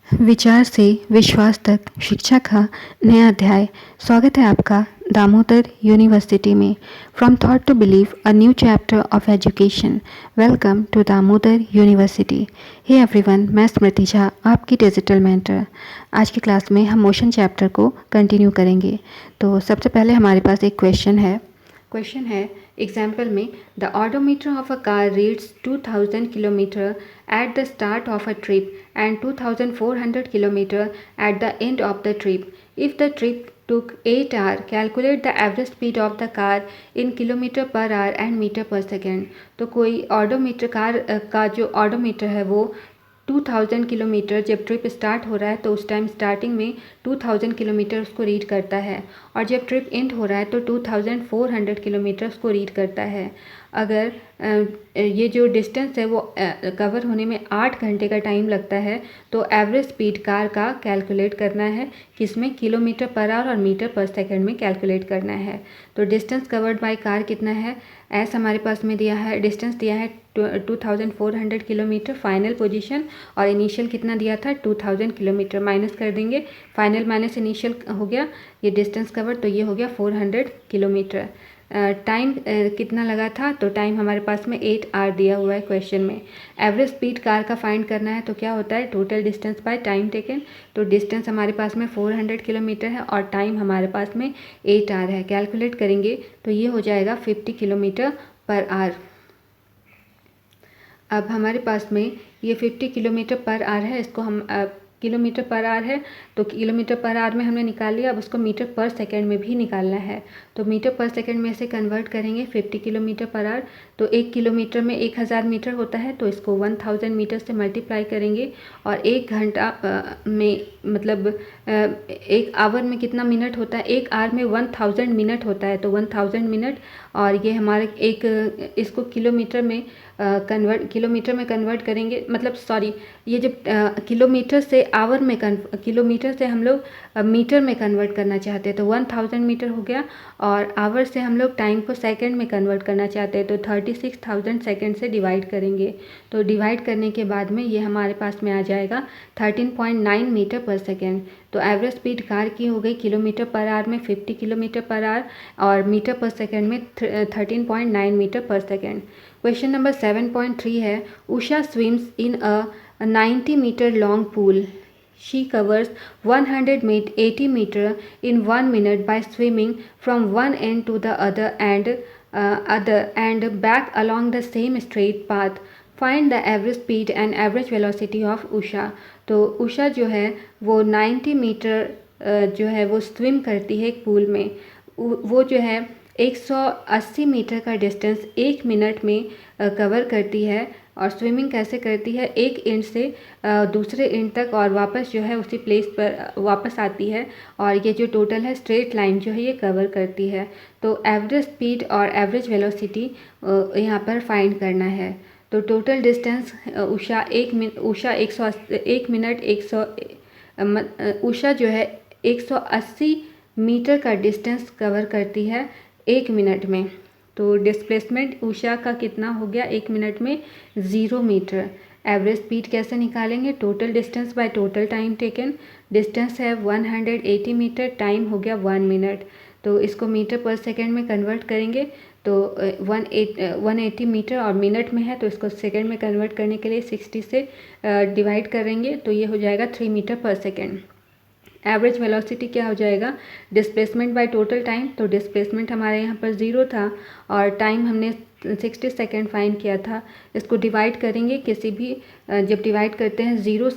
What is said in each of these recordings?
विचार से विश्वास तक शिक्षा का नया अध्याय। स्वागत है आपका दामोदर यूनिवर्सिटी में। From thought to believe, a new chapter of education. Welcome to Damodar university. Hey everyone, मैं स्मृति झा, आपकी डिजिटल मेंटर। आज की क्लास में हम मोशन चैप्टर को कंटिन्यू करेंगे। तो सबसे पहले हमारे पास एक क्वेश्चन है एग्जाम्पल में, the odometer of a car reads 2000 kilometre at the start of a trip and 2400 km at the end of the trip. If the trip took 8 hours, calculate the average speed of the car in kilometre per hour and metre per second. तो कोई odometer car का जो odometer है वो 2000 kilometre जब trip start हो रहा है तो उस टाइम स्टार्टिंग में 2000 किलोमीटर उसको रीड करता है, और जब ट्रिप एंड हो रहा है तो 2400 किलोमीटर उसको रीड करता है। अगर ये जो डिस्टेंस है वो कवर होने में 8 घंटे का टाइम लगता है, तो एवरेज स्पीड कार का कैलकुलेट करना है, किसमें किलोमीटर पर आवर और मीटर पर सेकंड में कैलकुलेट करना है। तो डिस्टेंस कवर्ड बाय कार कितना है, एस हमारे पास में दिया है, डिस्टेंस दिया है 2400 किलोमीटर फाइनल पोजीशन, और इनिशियल कितना दिया था 2000 किलोमीटर, माइनस कर देंगे, फाइनल माइनस इनिशियल हो गया, ये डिस्टेंस कवर, तो ये हो गया 400 किलोमीटर। टाइम कितना लगा था, तो टाइम हमारे पास में 8 आवर दिया हुआ है क्वेश्चन में। एवरेज स्पीड कार का फाइंड करना है, तो क्या होता है total distance by time taken. तो डिस्टेंस हमारे पास में 400 किलोमीटर है और टाइम हमारे पास में 8 आवर है। कैलकुलेट करेंगे तो ये हो जाएगा 50 किलोमीटर पर आवर। अब हमारे पास में ये 50 किलोमीटर पर आवर है, इसको हम किलोमीटर पर आवर है तो किलोमीटर पर आवर में हमने निकाल लिया, अब उसको मीटर पर सेकंड में भी निकालना है। तो मीटर पर सेकंड में से कन्वर्ट करेंगे 50 किलोमीटर पर आवर, तो 1 किलोमीटर में 1000 मीटर होता है, तो इसको 1000 मीटर से मल्टीप्लाई करेंगे, और 1 घंटा में मतलब 1 आवर में कितना मिनट होता है, 1 आवर में 1000 मिनट होता है, तो 1000 मिनट, और ये हमारे इसको किलोमीटर में किलोमीटर में कन्वर्ट करेंगे, मतलब सॉरी, ये जब किलोमीटर से आवर में किलोमीटर से हम लोग मीटर में कन्वर्ट करना चाहते हैं तो 1000 मीटर हो गया, और आवर से हम लोग टाइम को सेकंड में कन्वर्ट करना चाहते हैं तो 36000 सेकंड से डिवाइड करेंगे। तो डिवाइड करने के बाद में ये हमारे पास में आ जाएगा 13.9 मीटर पर सेकेंड। तो एवरेज स्पीड कार की हो गई किलोमीटर पर आवर में 50 किलोमीटर पर आवर, और मीटर पर सेकेंड में 13.9 metre per second. Question number 7.3 है, Usha swims in a 90 metre long pool. She covers 180 meter in 1 minute by swimming from one end to the other and back along the same straight path. Find the average speed and average velocity of Usha. तो उषा जो है वो 90 metre जो है वो swim करती है एक पूल में। वो जो है 180 मीटर का डिस्टेंस 1 मिनट में कवर करती है, और स्विमिंग कैसे करती है, एक एंड से दूसरे एंड तक, और वापस जो है उसी प्लेस पर वापस आती है, और ये जो टोटल है स्ट्रेट लाइन जो है ये कवर करती है। तो एवरेज स्पीड और एवरेज वेलोसिटी यहाँ पर फाइंड करना है। तो टोटल डिस्टेंस उषा 180 मीटर का डिस्टेंस कवर करती है 1 मिनट में। तो डिस्प्लेसमेंट उषा का कितना हो गया 1 मिनट में, 0 मीटर। एवरेज स्पीड कैसे निकालेंगे, total distance by total time taken. Distance है 180 मीटर, टाइम हो गया 1 मिनट, तो इसको मीटर पर सेकेंड में कन्वर्ट करेंगे तो 180 मीटर और मिनट में है, तो इसको सेकेंड में कन्वर्ट करने के लिए 60 से डिवाइड करेंगे, तो ये हो जाएगा 3 metre per second. Average velocity क्या हो जाएगा, डिस्प्लेसमेंट बाय टोटल टाइम। तो डिस्प्लेसमेंट हमारे यहाँ पर 0 था और टाइम हमने 60 सेकेंड फाइंड किया था। इसको डिवाइड करेंगे, किसी भी जब डिवाइड करते हैं ज़ीरो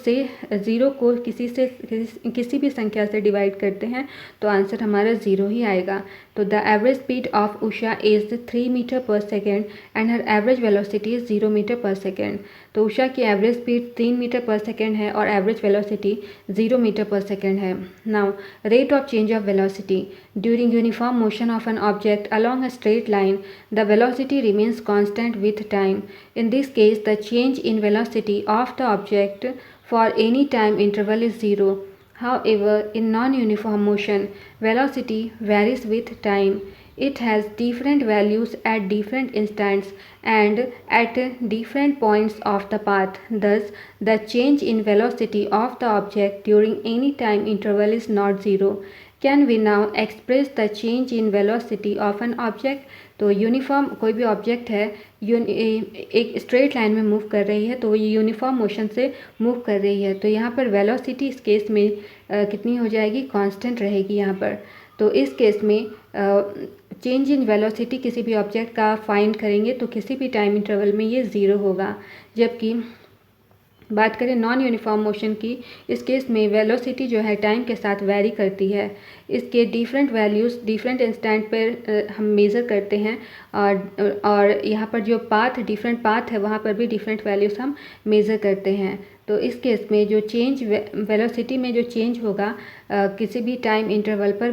को किसी भी संख्या से डिवाइड करते हैं तो आंसर हमारा 0 ही आएगा। तो the average speed of Usha is 3 metre per second and her average velocity is 0 metre per second. तो उषा की average speed 3 metre per second है और average velocity 0 metre per second है। Now rate of change of velocity during uniform motion of an object along a straight line, the velocity remains constant with time. In this case, the change in velocity of the object for any time interval is 0. However, in non-uniform motion, velocity varies with time. It has different values at different instants and at different points of the path. Thus, the change in velocity of the object during any time interval is not zero. Can we now express the change in velocity of an object? तो uniform कोई भी object है एक straight line में move कर रही है तो ये यूनिफॉर्म मोशन से मूव कर रही है, तो यहाँ पर वेलोसिटी इस केस में कितनी हो जाएगी, कांस्टेंट रहेगी यहाँ पर। तो इस केस में चेंज इन वेलोसिटी किसी भी ऑब्जेक्ट का फाइंड करेंगे तो किसी भी टाइम इंटरवल में ये ज़ीरो होगा। जबकि बात करें नॉन यूनिफॉर्म मोशन की, इस केस में वेलोसिटी जो है टाइम के साथ वैरी करती है। इसके डिफरेंट वैल्यूज़ डिफरेंट इंस्टेंट पर हम मेज़र करते हैं और यहाँ पर जो पाथ डिफरेंट पाथ है वहाँ पर भी डिफरेंट वैल्यूज़ हम मेज़र करते हैं। तो इस केस में जो चेंज वेलोसिटी में जो चेंज होगा किसी भी टाइम इंटरवल पर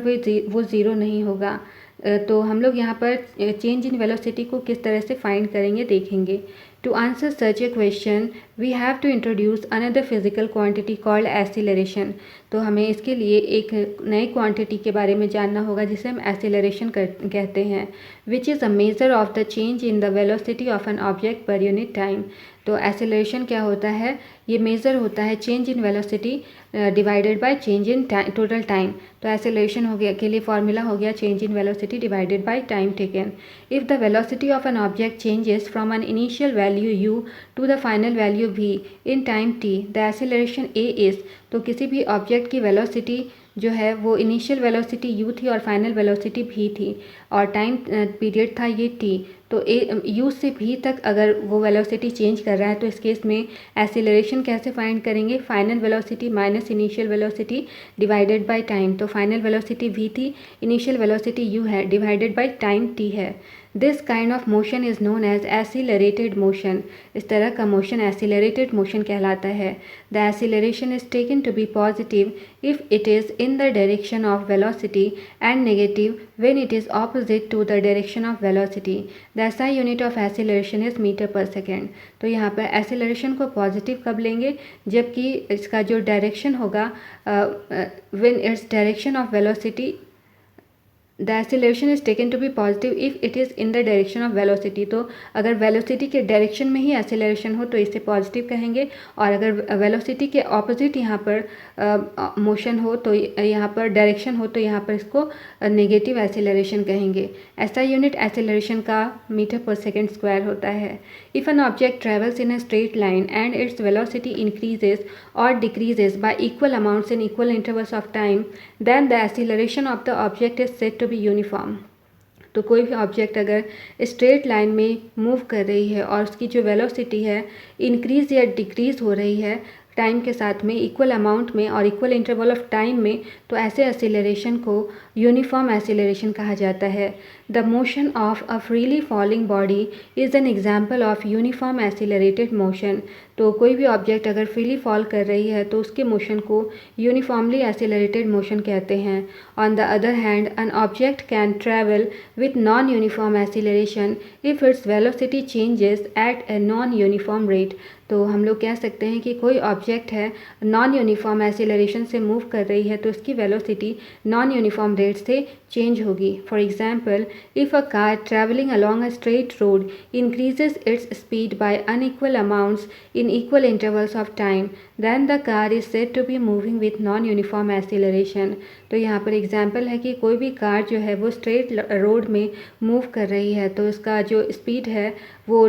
वो ज़ीरो नहीं होगा। तो हम लोग यहाँ पर चेंज इन वेलोसिटी को किस तरह से फाइंड करेंगे देखेंगे। To answer such a question, we have to introduce another physical quantity called acceleration. तो हमें इसके लिए एक नई क्वांटिटी के बारे में जानना होगा जिसे हम acceleration कहते हैं, which is a measure of the change in the velocity of an object per unit time. तो acceleration क्या होता है, ये मेज़र होता है change in velocity divided by change in total time. तो acceleration हो गया के लिए फॉर्मूला हो गया change in velocity divided by time taken. If the velocity of an object changes from an initial value u to the final value v in time t, the acceleration a is, तो किसी भी object की velocity जो है वो initial velocity u थी और final velocity v थी और टाइम पीरियड था ये t। तो u से v तक अगर वो वेलोसिटी चेंज कर रहा है तो इस केस में एक्सीलरेशन कैसे फाइंड करेंगे, final velocity minus initial velocity divided by time. तो फाइनल वेलोसिटी v थी, इनिशियल वेलोसिटी u है, डिवाइडेड बाय टाइम t है। This kind of motion is known as accelerated motion. इस तरह का मोशन एक्सीलरेटेड मोशन कहलाता है। The acceleration is taken to be positive if it is in the direction of velocity and negative when it is opposite to the direction of velocity. The SI unit of acceleration is metre per second. तो यहाँ पर acceleration को positive कब लेंगे, जबकि इसका जो direction होगा when its direction of velocity the acceleration is taken to be positive if it is in the direction of velocity. तो अगर वेलोसिटी के डायरेक्शन में ही एक्सीलरेशन हो तो इसे पॉजिटिव कहेंगे, और अगर वेलोसिटी के ऑपोजिट यहाँ पर मोशन हो तो यहाँ पर डायरेक्शन हो तो यहाँ पर इसको नेगेटिव एक्सीलरेशन कहेंगे। SI यूनिट एक्सीलरेशन का मीटर पर सेकेंड स्क्वायर होता है। If an object travels in a straight line and its velocity increases और decreases by equal amounts in equal intervals of time, then the acceleration of the object is said to be uniform. तो कोई भी object अगर straight line में move कर रही है और उसकी जो वेलोसिटी है इंक्रीज़ या डिक्रीज़ हो रही है टाइम के साथ में इक्वल अमाउंट में और इक्वल इंटरवल ऑफ टाइम में, तो ऐसे एक्सीलरेशन को यूनिफॉर्म एक्सीलरेशन कहा जाता है। The motion of a freely falling body is an example of uniform accelerated motion. तो कोई भी ऑब्जेक्ट अगर फ्रीली फॉल कर रही है तो उसके मोशन को यूनिफॉर्मली एक्सीलरेटेड मोशन कहते हैं। On the other hand an object can travel with non uniform acceleration if its velocity changes at a non uniform rate. तो हम लोग कह सकते हैं कि कोई ऑब्जेक्ट है नॉन यूनिफॉर्म एक्सीलरेशन से मूव कर रही है तो उसकी वेलोसिटी नॉन यूनिफॉर्म रेट से चेंज होगी। For example, if a car travelling along a straight road increases its speed bye unequal amounts in equal intervals of time, then the car is said to be moving with non-uniform acceleration। तो यहाँ पर example है कि कोई भी car जो है वो स्ट्रेट रोड में मूव कर रही है तो उसका जो स्पीड है वो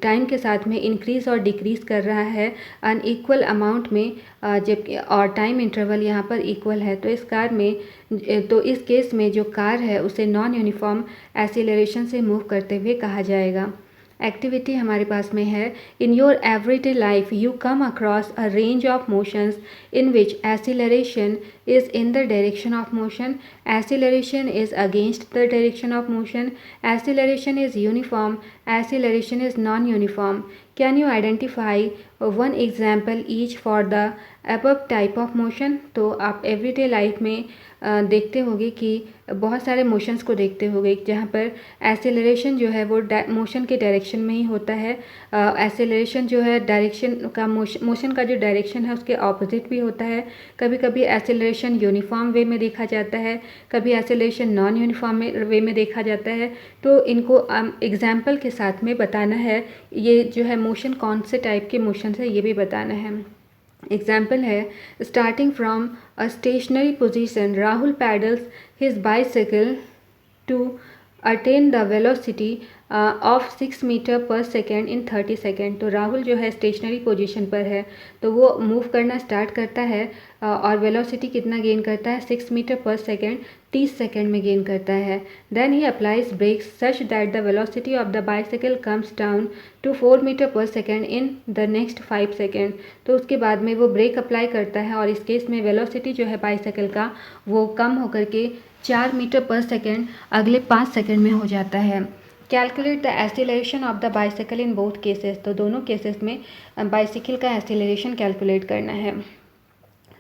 टाइम के साथ में इंक्रीज़ और डिक्रीज़ कर रहा है अनइक्वल अमाउंट में, जबकि और टाइम इंटरवल यहाँ पर इक्वल है। तो इस कार में तो इस केस में जो कार है उसे नॉन यूनिफॉर्म एक्सीलरेशन से मूव करते हुए कहा जाएगा। एक्टिविटी हमारे पास में है, in your everyday life you come across a range of motions in which acceleration is in the direction of motion, acceleration is against the direction of motion, acceleration is uniform, acceleration is non uniform. Can you identify one example each for the above type of motion. तो आप everyday life में देखते होंगे कि बहुत सारे motions को देखते होंगे जहाँ पर एसेलरेशन जो है वो मोशन के डायरेक्शन में ही होता है। एसेलरेशन जो है डायरेक्शन का मोशन का जो डायरेक्शन है उसके ऑपोजिट भी होता है। कभी कभी एसेलरेशन यूनिफॉर्म वे में देखा जाता है, कभी एसेलरेशन नॉन यूनिफॉर्म वे में देखा जाता है। तो इनको एग्जाम्पल के साथ में बताना है, ये जो है मोशन कौन से टाइप के मोशन है ये भी बताना है। एग्जाम्पल है, starting from a stationary position Rahul pedals his bicycle to attain the velocity of 6 metre per second in 30 second. तो राहुल जो है स्टेशनरी पोजीशन पर है तो वो मूव करना स्टार्ट करता है और वेलोसिटी कितना गेन करता है 6 मीटर पर सेकेंड 30 सेकेंड में गेन करता है। Then he applies brakes such that the velocity of the bicycle comes down to 4 metre per second in the next 5 second. तो उसके बाद में वो ब्रेक अप्लाई करता है और इस केस में वेलोसिटी जो है बाइसिकल का वो कम होकर के 4 मीटर पर सेकेंड अगले 5 सेकेंड में हो जाता है। Calculate the acceleration of the bicycle in both cases. तो दोनों केसेस में बाइसिकल का एसिलेशन कैलकुलेट करना है।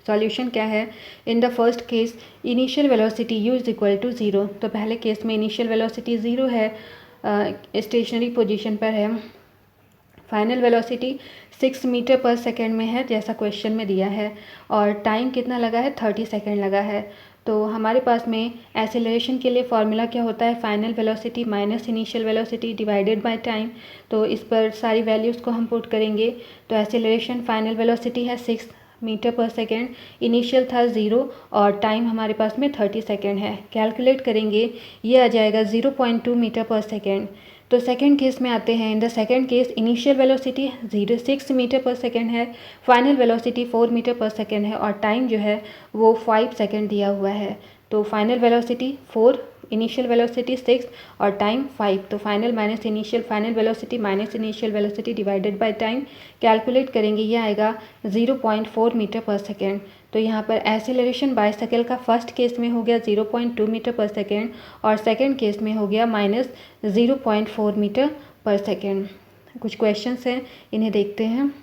सॉल्यूशन क्या है, in the first case initial velocity u is equal to 0। तो पहले केस में इनिशियल वेलोसिटी 0 है, स्टेशनरी पोजीशन पर है। Final velocity 6 metre per second में है जैसा क्वेश्चन में दिया है और टाइम कितना लगा है 30 सेकेंड लगा है। तो हमारे पास में एसेलरेशन के लिए फॉर्मूला क्या होता है, final velocity minus initial velocity divided by time. तो इस पर सारी वैल्यूज़ को हम पुट करेंगे। तो एसेलरेशन फाइनल वेलोसिटी है 6 मीटर पर सेकेंड, इनिशियल था 0 और टाइम हमारे पास में 30 सेकेंड है। कैलकुलेट करेंगे ये आ जाएगा 0.2 मीटर पर सेकेंड। तो सेकेंड केस में आते हैं। In the second case initial velocity 6 metre per second है, final velocity 4 metre per second है और टाइम जो है वो 5 सेकेंड दिया हुआ है। तो फाइनल वेलोसिटी 4, इनिशियल वेलोसिटी 6 और टाइम 5। तो final minus initial, final velocity minus initial velocity divided by time calculate करेंगे ये आएगा 0.4 मीटर पर सेकेंड। तो यहाँ पर एसेलरेशन बाइसिकल का फर्स्ट केस में हो गया 0.2 मीटर पर सेकेंड और सेकेंड केस में हो गया माइनस 0.4 मीटर पर सेकेंड। कुछ क्वेश्चंस हैं इन्हें देखते हैं।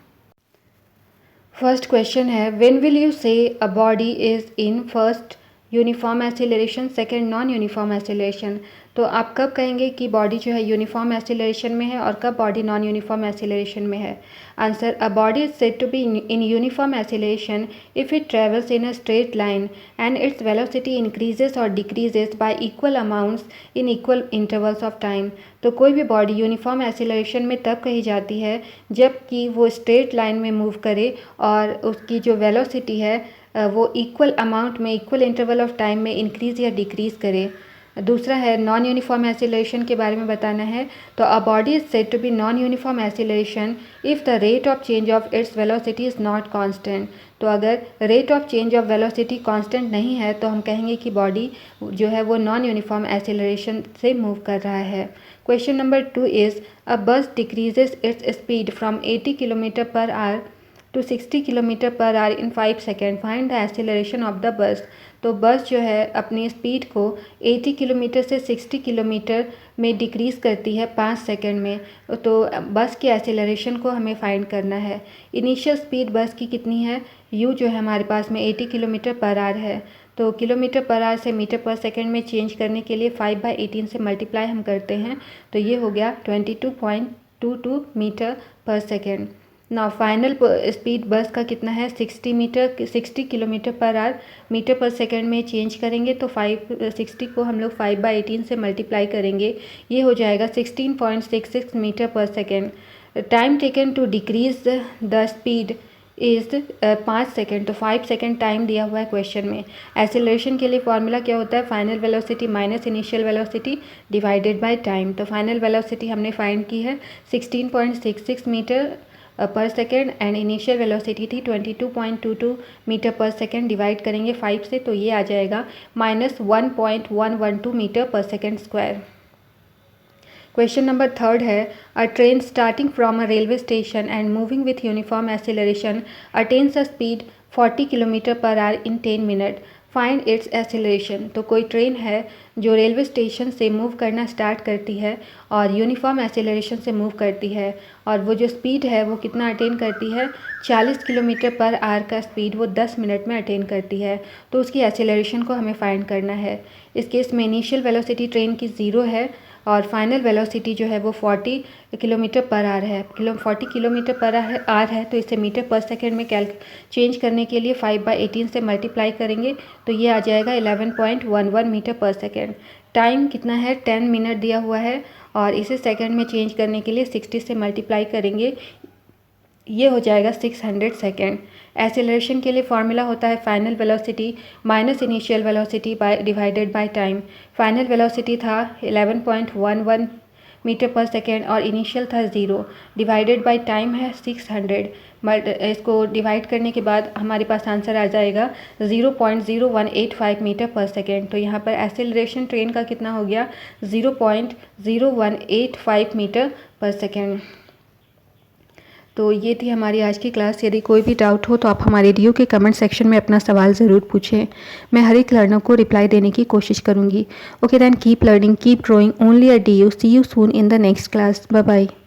फर्स्ट क्वेश्चन है, व्हेन विल यू से a body is in first uniform acceleration second non uniform acceleration. तो आप कब कहेंगे कि बॉडी जो है यूनिफॉर्म एसिलरेशन में है और कब बॉडी नॉन यूनिफॉर्म एसिलरेशन में है। Answer, a body is said to be in uniform acceleration if it travels in a straight line and its velocity increases और decreases by equal amounts in equal intervals of time. तो कोई भी body uniform acceleration में तब कही जाती है जबकि वो स्ट्रेट लाइन में मूव करे और उसकी जो वेलोसिटी है वो इक्वल अमाउंट में इक्वल इंटरवल ऑफ टाइम में इंक्रीज़ या डिक्रीज़ करे। दूसरा है नॉन यूनिफॉर्म एसिलरेशन के बारे में बताना है। तो a body is said to be non uniform acceleration if the rate of change of its velocity is not constant. तो अगर rate of change of velocity constant नहीं है तो हम कहेंगे कि बॉडी जो है वो नॉन यूनिफॉर्म एसिलरेशन से मूव कर रहा है। Question number 2 is, a bus decreases its speed from 80 kilometre per hour to 60 kilometre per hour in 5 second, find the acceleration of the bus. तो बस जो है अपनी स्पीड को 80 किलोमीटर से 60 किलोमीटर में डिक्रीज़ करती है 5 सेकेंड में। तो बस की एसिलरेशन को हमें फाइंड करना है। इनिशियल स्पीड बस की कितनी है, यू जो है हमारे पास में 80 किलोमीटर पर आवर है। तो किलोमीटर पर आवर से मीटर पर सेकेंड में चेंज करने के लिए 5/18 से मल्टीप्लाई हम करते हैं तो ये हो गया 22.22 मीटर पर सेकेंड। ना फाइनल स्पीड बस का कितना है 60 kilometre per our, metre per second में चेंज करेंगे तो 60 को हम लोग 5/18 से मल्टीप्लाई करेंगे, ये हो जाएगा 16.66 metre per second. Time taken to decrease the speed is 5 second. तो 5 सेकेंड टाइम दिया हुआ है क्वेश्चन में। एसिलरेशन के लिए फॉर्मूला क्या होता है, final velocity minus initial velocity divided by time. तो फाइनल वेलोसिटी हमने फाइंड की है 16.66 metre per second and initial velocity थी 22.22 मीटर पर सेकेंड। डिवाइड करेंगे 5 से तो ये आ जाएगा -1.112 metre per second square. Question number 3 है, अ train starting from a railway station and moving with uniform acceleration attains a speed 40 kilometre per hour in 10 minute, find its acceleration. तो कोई train है जो रेलवे स्टेशन से move करना start करती है और यूनिफॉर्म एक्सेलरेशन से मूव करती है, और वो जो स्पीड है वो कितना अटेन करती है, 40 किलोमीटर पर आवर का स्पीड वो 10 मिनट में अटेन करती है। तो उसकी एक्सेलरेशन को हमें फाइंड करना है। इस केस में इनिशियल वेलोसिटी ट्रेन की 0 है और फाइनल वेलोसिटी जो है वो 40 किलोमीटर पर आवर है। 40 किलोमीटर पर आवर है, तो इसे मीटर पर सेकेंड में चेंज करने के लिए 5/18 से मल्टीप्लाई करेंगे तो ये आ जाएगा 11.11 मीटर पर सेकेंड। टाइम कितना है, 10 मिनट दिया हुआ है, और इसे सेकेंड में चेंज करने के लिए 60 से मल्टीप्लाई करेंगे, ये हो जाएगा 600 सेकेंड। एक्सेलरेशन के लिए फार्मूला होता है final velocity minus initial velocity divided by time. Final velocity था 11.11 मीटर पर सेकेंड और इनिशियल था 0, डिवाइडेड बाय टाइम है 600। इसको डिवाइड करने के बाद हमारे पास आंसर आ जाएगा 0.0185 मीटर पर सेकेंड। तो यहाँ पर एक्सेलरेशन ट्रेन का कितना हो गया, 0.0185 मीटर पर सेकेंड। तो ये थी हमारी आज की क्लास। यदि कोई भी डाउट हो तो आप हमारे वीडियो के कमेंट सेक्शन में अपना सवाल ज़रूर पूछें। मैं हर एक लर्नर को रिप्लाई देने की कोशिश करूँगी। Okay then, keep learning, keep growing, only a D U. See you soon in the next class. Bye bye.